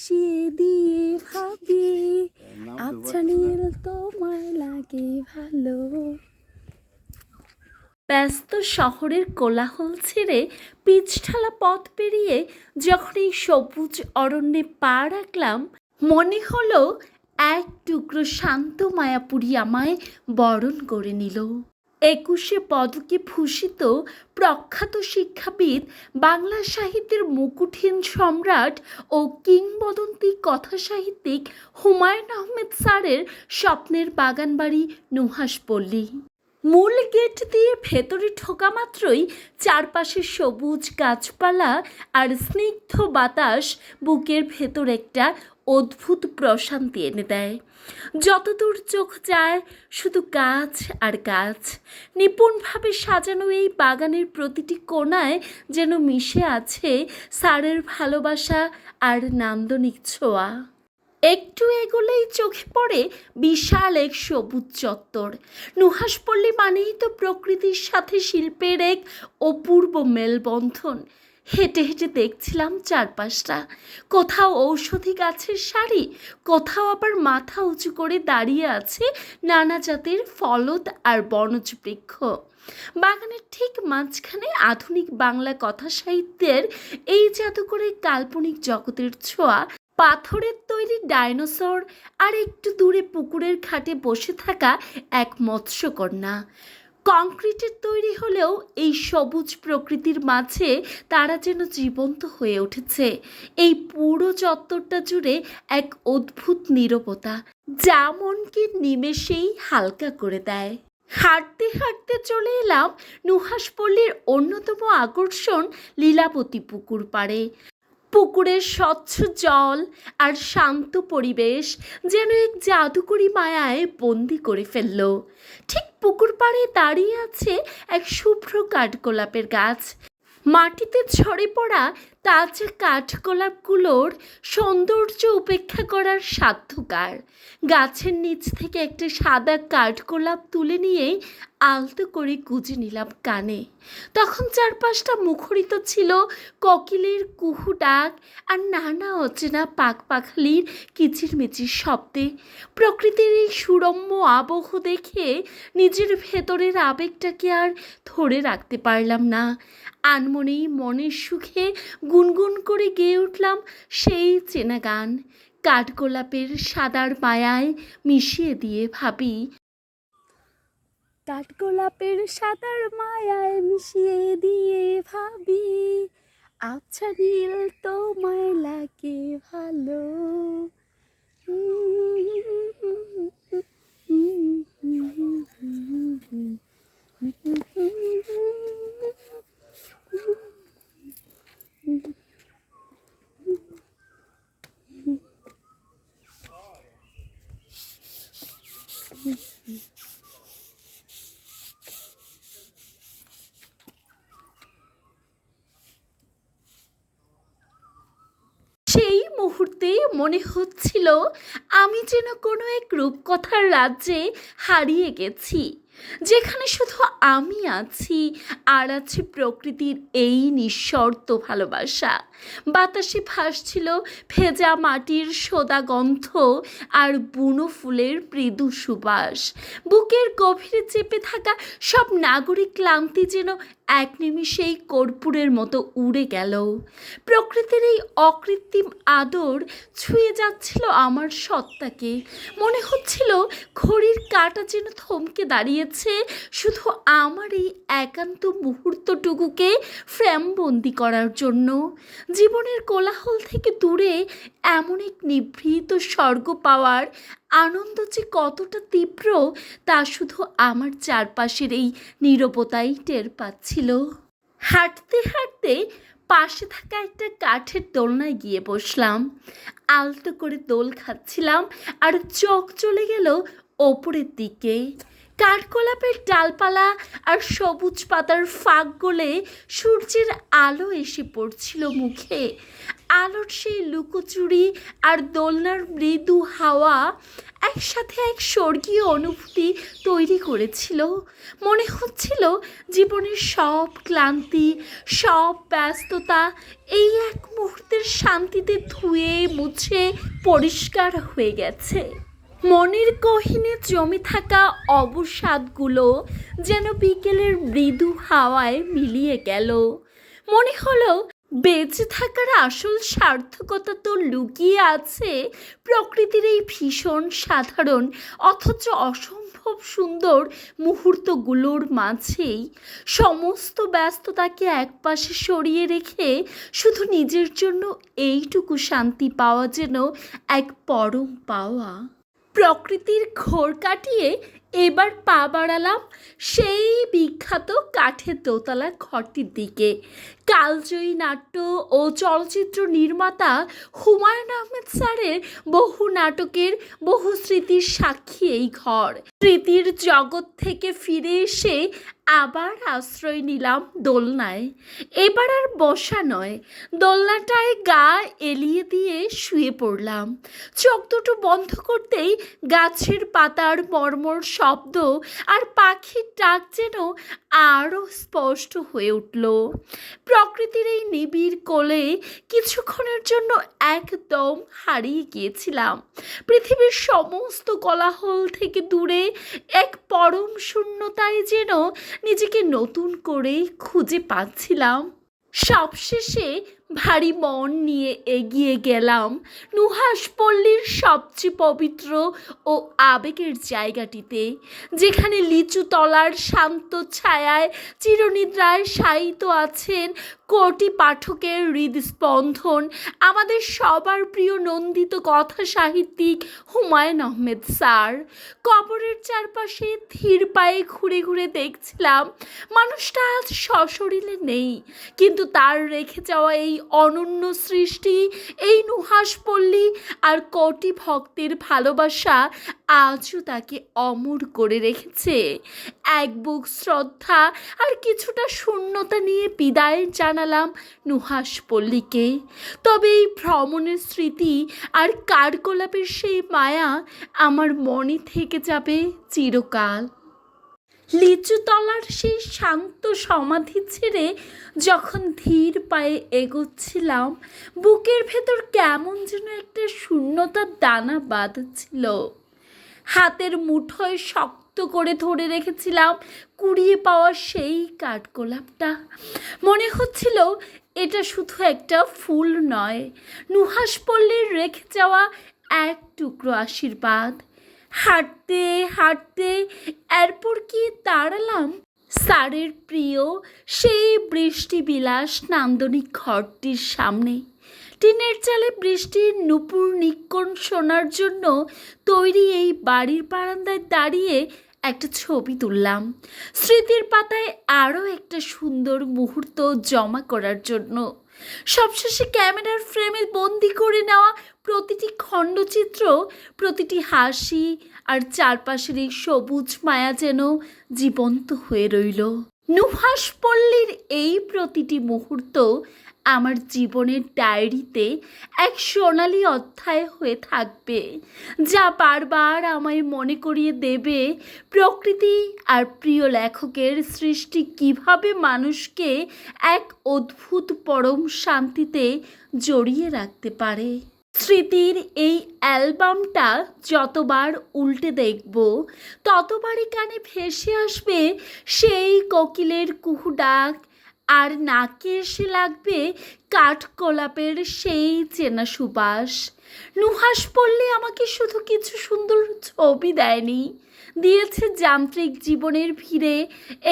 মিশিয়ে দিয়ে ভাবি আবছা নীল তোমায় লাগে ভালো। ব্যস্ত শহরের কোলাহল ছেড়ে পিচঢালা পথ পেরিয়ে যখন এই সবুজ অরণ্যে পা রাখলাম, মনে হলো এক টুকরো শান্ত মায়াপুরী আমায় বরণ করে নিল। ২১শে পদকে ভূষিত প্রখ্যাত শিক্ষাবিদ, বাংলা সাহিত্যের মুকুটহীন সম্রাট ও কিংবদন্তি কথাসাহিত্যিক হুমায়ুন আহমেদ স্যারের স্বপ্নের বাগানবাড়ি নুহাশপল্লী। মূল গেট দিয়ে ভেতরে ঢোকা মাত্রই চারপাশে সবুজ গাছপালা আর স্নিগ্ধ বাতাস বুকের ভেতর একটা অদ্ভুত প্রশান্তি এনে দেয়। যতদূর চোখ যায় শুধু গাছ আর গাছ। নিপুণভাবে সাজানো এই বাগানের প্রতিটি কোণায় যেন মিশে আছে স্যারের ভালোবাসা আর নান্দনিক ছোঁয়া। একটু এগোলেই চোখে পড়ে বিশাল এক সবুজ চত্বর। নুহাশপল্লী মানেই তো প্রকৃতির সাথে শিল্পের এক অপূর্ব মেলবন্ধন। হেঁটে হেঁটে দেখছিলাম চারপাশটা। কোথাও ঔষধি গাছের সারি, কোথাও আবার মাথা উঁচু করে দাঁড়িয়ে আছে নানা জাতের ফলদ আর বনজ বৃক্ষ। বাগানের ঠিক মাঝখানে আধুনিক বাংলা কথা সাহিত্যের এই জাদুকরের কাল্পনিক জগতের ছোঁয়া। পাথরের তৈরি ডাইনোসর আর একটু দূরে পুকুরের ঘাটে বসে থাকা এক মৎস্যকন্যা। কংক্রিটের তৈরি হলেও এই সবুজ প্রকৃতির মাঝে তারা যেন জীবন্ত হয়ে উঠেছে। এই পুরো চত্বরটা জুড়ে এক অদ্ভুত নীরবতা, যা মনকে নিমেষেই হালকা করে দেয়। হাঁটতে হাঁটতে চলে এলাম নুহাশপল্লীর অন্যতম আকর্ষণ লীলাবতী পুকুর পাড়ে। পুকুরের স্বচ্ছ জল আর শান্ত পরিবেশ যেন এক জাদুকরী মায়ায় বন্দি করে ফেলল। ঠিক পুকুর পাড়ে দাঁড়িয়ে আছে এক শুভ্র কাঠগোলাপের গাছ। মাটিতে ঝরে পড়া তাজা কাঠগোলাপগুলোর সৌন্দর্য উপেক্ষা করার সাধ্য কার? গাছের নিচ থেকে একটা সাদা কাঠগোলাপ তুলে নিয়ে আলতো করে গুজে নিলাম কানে। তখন চারপাশটা মুখরিত ছিল কোকিলের কুহু ডাক আর নানা অচেনা পাখপাখালির কিচিরমিচির শব্দে। প্রকৃতির এই সুরম্য আবহ দেখে নিজের ভেতরের আবেগটাকে আর ধরে রাখতে পারলাম না। আনমনেই মনের সুখে গুনগুন করে গেয়ে উঠলাম সেই চেনা গান। কাঠগোলাপের সাদার মায়ায় মিশিয়ে দিয়ে ভাবি, কাঠগোলাপের সাদার মায়ায় মিশিয়ে দিয়ে ভাবি আবছা নীল তোমায় লাগে ভালো। সেই মুহূর্তে মনে হচ্ছিল আমি যেন কোনো এক রূপকথার রাজ্যে হারিয়ে গেছি, যেখানে শুধু আমি আছি আর আছে প্রকৃতির এই নিঃশর্ত ভালোবাসা। বাতাসে ভাসছিল ভেজা মাটির সোদা গন্ধ আর বুনো ফুলের মৃদু সুবাস। বুকের গভীরে চেপে থাকা সব নাগরিক ক্লান্তি যেন এক নিমিষেই কর্পূরের মতো উড়ে গেল। প্রকৃতির এই অকৃত্রিম আদর ছুঁয়ে যাচ্ছিল আমার সত্তাকে। মনে হচ্ছিল ঘড়ির কাঁটা যেন থমকে দাঁড়িয়েছে শুধু আমার এই একান্ত মুহূর্তটুকুকে ফ্রেমবন্দি করার জন্য। জীবনের কোলাহল থেকে দূরে এমন এক নিভৃত স্বর্গ পাওয়ার আনন্দ যে কতটা তীব্র তা শুধু আমার চারপাশের এই নীরবতাই টের পাচ্ছিল। হাঁটতে হাঁটতে পাশে থাকা একটা কাঠের দোলনায় গিয়ে বসলাম। আলতো করে দোল খাচ্ছিলাম আর চোখ চলে গেল ওপরের দিকে। কাঠগোলাপের ডালপালা আর সবুজ পাতার ফাঁক গলে সূর্যের আলো এসে পড়ছিল মুখে। আলোর সেই লুকোচুরি আর দোলনার মৃদু হাওয়া একসাথে এক স্বর্গীয় অনুভূতি তৈরি করেছিল। মনে হচ্ছিল জীবনের সব ক্লান্তি, সব ব্যস্ততা এই এক মুহূর্তের শান্তিতে ধুয়ে মুছে পরিষ্কার হয়ে গেছে। মনের গহীনে জমে থাকা অবসাদগুলো যেন বিকেলের মৃদু হাওয়ায় মিলিয়ে গেল। মনে হলো বেঁচে থাকার আসল সার্থকতা তো লুকিয়ে আছে প্রকৃতির এই ভীষণ সাধারণ অথচ অসম্ভব সুন্দর মুহূর্তগুলোর মাঝেই। সমস্ত ব্যস্ততাকে একপাশে সরিয়ে রেখে শুধু নিজের জন্য এইটুকু শান্তি পাওয়া যেন এক পরম পাওয়া। প্রকৃতির ঘোর কাটিয়ে এবার পা বাড়ালাম সেই বিখ্যাত কাঠের দোতলা ঘরটির দিকে। কালজয়ী নাট্য ও চলচ্চিত্র নির্মাতা হুমায়ুন আহমেদ স্যারের বহু নাটকের বহু স্মৃতির সাক্ষী এই ঘর। স্মৃতির জগৎ থেকে ফিরে এসে আবার আশ্রয় নিলাম দোলনায়। এবার আর বসা নয়, দোলনাটায় গা এলিয়ে দিয়ে শুয়ে পড়লাম। চোখ দুটো বন্ধ করতেই গাছের পাতার মর্মর শব্দ আর পাখির ডাক যেন আরও স্পষ্ট হয়ে উঠল। প্রকৃতির এই নিবিড় কোলে কিছুক্ষণের জন্য একদম হারিয়ে গিয়েছিলাম। পৃথিবীর সমস্ত কোলাহল থেকে দূরে এক পরম শূন্যতায় যেন নিজেকে নতুন করে খুঁজে পাচ্ছিলাম। সবশেষে ভারী মন নিয়ে এগিয়ে গেলাম নুহাশপল্লীর সবচেয়ে পবিত্র ও আবেগের জায়গাটিতে, যেখানে লিচু তলার শান্ত ছায়ায় চিরনিদ্রায় শায়িত আছেন কোটি পাঠকের হৃদস্পন্দন, আমাদের সবার প্রিয় নন্দিত কথা সাহিত্যিক হুমায়ুন আহমেদ স্যার। কবরের চারপাশে ধীর পায়ে ঘুরে ঘুরে দেখছিলাম মানুষটা আজ সশরীরে নেই, কিন্তু তার রেখে যাওয়া এই অনন্য সৃষ্টি, এই নুহাশপল্লী আর কোটি ভক্তের ভালোবাসা আজও তাকে অমর করে রেখেছে। এক বুক শ্রদ্ধা আর কিছুটা শূন্যতা নিয়ে বিদায় জানালাম নুহাশপল্লীকে। তবে এই ভ্রমণের স্মৃতি আর কার্যকলাপের সেই মায়া আমার মনে থেকে যাবে চিরকাল। লিচুতলার সেই শান্ত সমাধি ছেড়ে যখন ধীর পায়ে এগোচ্ছিলাম, বুকের ভেতর কেমন যেন একটা শূন্যতার দানা বাঁধছিল। হাতের মুঠোয় শক্ত করে ধরে রেখেছিলাম কুড়িয়ে পাওয়া সেই কাঠগোলাপটা। মনে হচ্ছিল এটা শুধু একটা ফুল নয়, নুহাশপল্লীর রেখে যাওয়া এক টুকরো আশীর্বাদ। হাঁটতে হাঁটতে এরপর কি দাঁড়ালাম স্যারের প্রিয় সেই বৃষ্টিবিলাস নান্দনিক ঘরটির সামনে। টিনের চালে বৃষ্টির নুপুর নিক্কণ শোনার জন্য তৈরি এই বাড়ির বারান্দায় দাঁড়িয়ে একটা ছবি তুললাম, স্মৃতির পাতায় আরও একটা সুন্দর মুহূর্ত জমা করার জন্য। সবশেষে ক্যামেরার ফ্রেমে বন্দি করে নেওয়া প্রতিটি খণ্ডচিত্র, প্রতিটি হাসি আর চারপাশের এই সবুজ মায়া যেন জীবন্ত হয়ে রইল। নুহাশপল্লীর এই প্রতিটি মুহূর্ত আমার জীবনের ডায়েরিতে এক সোনালি অধ্যায় হয়ে থাকবে, যা বারবার আমায় মনে করিয়ে দেবে প্রকৃতি আর প্রিয় লেখকের সৃষ্টি কিভাবে মানুষকে এক অদ্ভুত পরম শান্তিতে জড়িয়ে রাখতে পারে। স্মৃতির এই অ্যালবামটা যতবার উল্টে দেখব, ততবারই কানে ভেসে আসবে সেই কোকিলের কুহু ডাক, আর নাকে এসে লাগবে কাঠগোলাপের সেই চেনা সুবাস। নুহাশপল্লী আমাকে শুধু কিছু সুন্দর ছবি দেয়নি, দিয়েছে যান্ত্রিক জীবনের ভিড়ে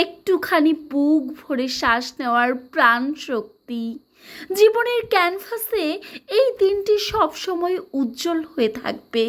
একটুখানি বুক ভরে শ্বাস নেওয়ার প্রাণ শক্তি। জীবনের ক্যানভাসে এই দিনটি সবসময় উজ্জ্বল হয়ে থাকবে।